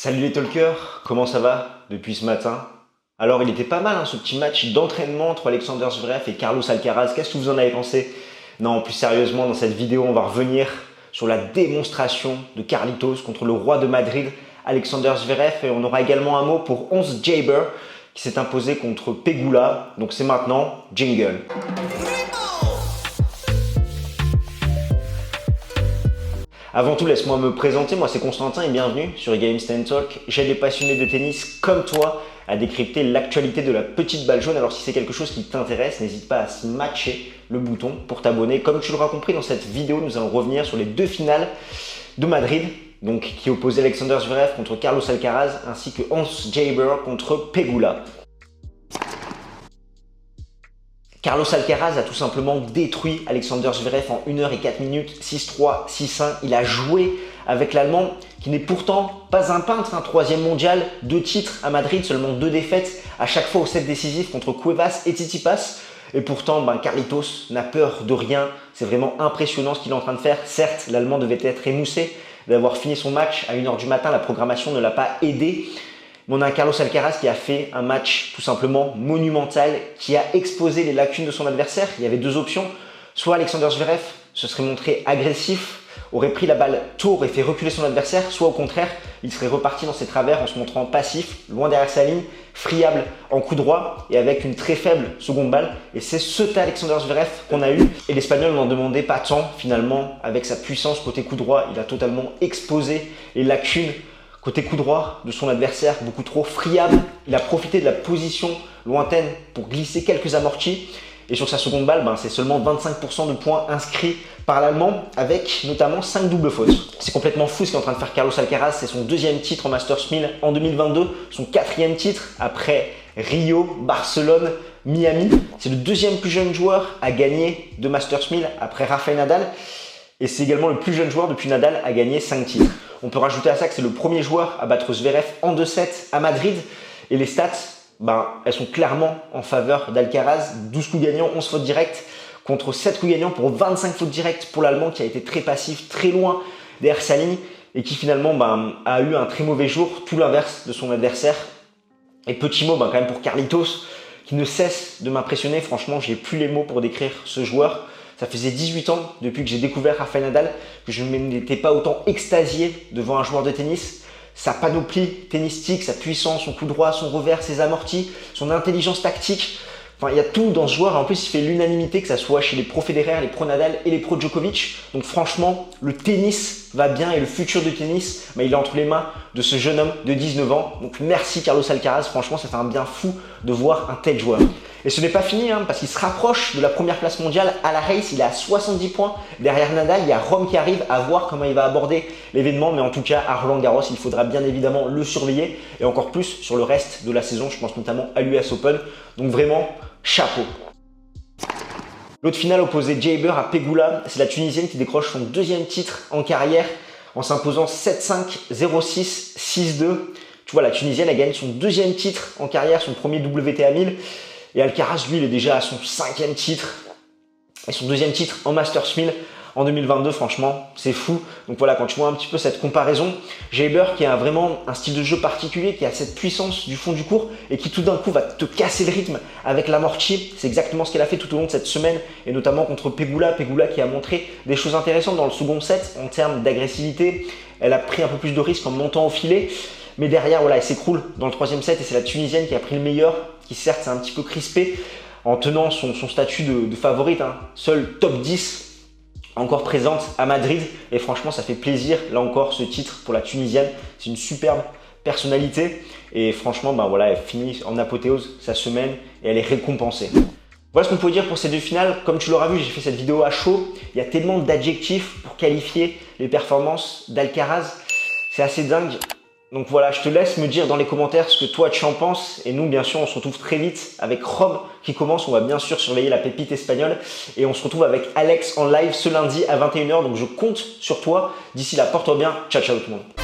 Salut les talkers, comment ça va depuis ce matin? Alors il était pas mal ce petit match d'entraînement entre Alexander Zverev et Carlos Alcaraz, qu'est-ce que vous en avez pensé? Non, plus sérieusement, dans cette vidéo, on va revenir sur la démonstration de Carlitos contre le roi de Madrid, Alexander Zverev, et on aura également un mot pour Ons Jabeur qui s'est imposé contre Pegula, donc c'est maintenant, jingle. Avant tout, laisse-moi me présenter, moi c'est Constantin et bienvenue sur Games Talk. J'aide les passionnés de tennis comme toi à décrypter l'actualité de la petite balle jaune. Alors si c'est quelque chose qui t'intéresse, n'hésite pas à smatcher le bouton pour t'abonner. Comme tu l'auras compris dans cette vidéo, nous allons revenir sur les deux finales de Madrid, donc qui opposaient Alexander Zverev contre Carlos Alcaraz ainsi que Ons Jabeur contre Pegula. Carlos Alcaraz a tout simplement détruit Alexander Zverev en 1 h et 4 minutes, 6-3, 6-1. Il a joué avec l'Allemand qui n'est pourtant pas un peintre, troisième mondial, 2 titres à Madrid, seulement 2 défaites à chaque fois au set décisif contre Cuevas et Tsitsipas. Et pourtant, Carlitos n'a peur de rien. C'est vraiment impressionnant ce qu'il est en train de faire. Certes, l'Allemand devait être émoussé d'avoir fini son match à 1 h du matin. La programmation ne l'a pas aidé. Mais on a un Carlos Alcaraz qui a fait un match tout simplement monumental, qui a exposé les lacunes de son adversaire. Il y avait 2 options. Soit Alexander Zverev se serait montré agressif, aurait pris la balle tôt et fait reculer son adversaire, soit au contraire, il serait reparti dans ses travers en se montrant passif, loin derrière sa ligne, friable en coup droit et avec une très faible seconde balle. Et c'est ce Alexander Zverev qu'on a eu. Et l'Espagnol n'en demandait pas tant finalement. Avec sa puissance côté coup droit, il a totalement exposé les lacunes côté coup droit de son adversaire, beaucoup trop friable. Il a profité de la position lointaine pour glisser quelques amortis. Et sur sa seconde balle, c'est seulement 25% de points inscrits par l'Allemand, avec notamment 5 doubles fautes. C'est complètement fou ce qu'est en train de faire Carlos Alcaraz. C'est son 2e titre en Masters 1000 en 2022, son 4e titre après Rio, Barcelone, Miami. C'est le 2e plus jeune joueur à gagner de Masters 1000 après Rafael Nadal. Et c'est également le plus jeune joueur depuis Nadal à gagner 5 titres. On peut rajouter à ça que c'est le premier joueur à battre Zverev en 2-7 à Madrid. Et les stats, elles sont clairement en faveur d'Alcaraz. 12 coups gagnants, 11 fautes directes contre 7 coups gagnants pour 25 fautes directes pour l'Allemand qui a été très passif, très loin derrière sa ligne et qui finalement a eu un très mauvais jour, tout l'inverse de son adversaire. Et petit mot quand même pour Carlitos qui ne cesse de m'impressionner. Franchement, j'ai plus les mots pour décrire ce joueur. Ça faisait 18 ans depuis que j'ai découvert Rafael Nadal que je n'étais pas autant extasié devant un joueur de tennis. Sa panoplie tennistique, sa puissance, son coup droit, son revers, ses amortis, son intelligence tactique. Il y a tout dans ce joueur. En plus, il fait l'unanimité, que ce soit chez les pro Federer, les pro Nadal et les pro Djokovic. Donc franchement, le tennis va bien et le futur du tennis, il est entre les mains de ce jeune homme de 19 ans. Donc merci Carlos Alcaraz. Franchement, ça fait un bien fou de voir un tel joueur. Et ce n'est pas fini parce qu'il se rapproche de la première place mondiale à la race. Il est à 70 points derrière Nadal. Il y a Rome qui arrive, à voir comment il va aborder l'événement. Mais en tout cas, à Roland-Garros, il faudra bien évidemment le surveiller. Et encore plus sur le reste de la saison. Je pense notamment à l'US Open. Donc vraiment, chapeau. L'autre finale opposait Jabeur à Pegula. C'est la Tunisienne qui décroche son 2e titre en carrière en s'imposant 7-5, 0-6, 6-2. Tu vois, la Tunisienne a gagné son 2e titre en carrière, son premier WTA 1000. Et Alcaraz, lui, il est déjà à son 5e titre et son 2e titre en Masters 1000 en 2022. Franchement, c'est fou. Donc voilà, quand tu vois un petit peu cette comparaison, Jabeur qui a vraiment un style de jeu particulier, qui a cette puissance du fond du court et qui tout d'un coup va te casser le rythme avec l'amorti. C'est exactement ce qu'elle a fait tout au long de cette semaine et notamment contre Pegula. Pegula qui a montré des choses intéressantes dans le second set en termes d'agressivité. Elle a pris un peu plus de risques en montant au filet. Mais derrière, elle s'écroule dans le 3e set et c'est la Tunisienne qui a pris le meilleur, qui certes s'est un petit peu crispée en tenant son statut de favorite. Seul top 10 encore présente à Madrid. Et franchement, ça fait plaisir. Là encore, ce titre pour la Tunisienne, c'est une superbe personnalité. Et franchement, elle finit en apothéose sa semaine et elle est récompensée. Voilà ce qu'on peut dire pour ces 2 finales. Comme tu l'auras vu, j'ai fait cette vidéo à chaud. Il y a tellement d'adjectifs pour qualifier les performances d'Alcaraz. C'est assez dingue. Donc voilà, je te laisse me dire dans les commentaires ce que toi tu en penses. Et nous, bien sûr, on se retrouve très vite avec Rome qui commence. On va bien sûr surveiller la pépite espagnole. Et on se retrouve avec Alex en live ce lundi à 21 h. Donc je compte sur toi. D'ici là, porte-toi bien. Ciao, ciao tout le monde.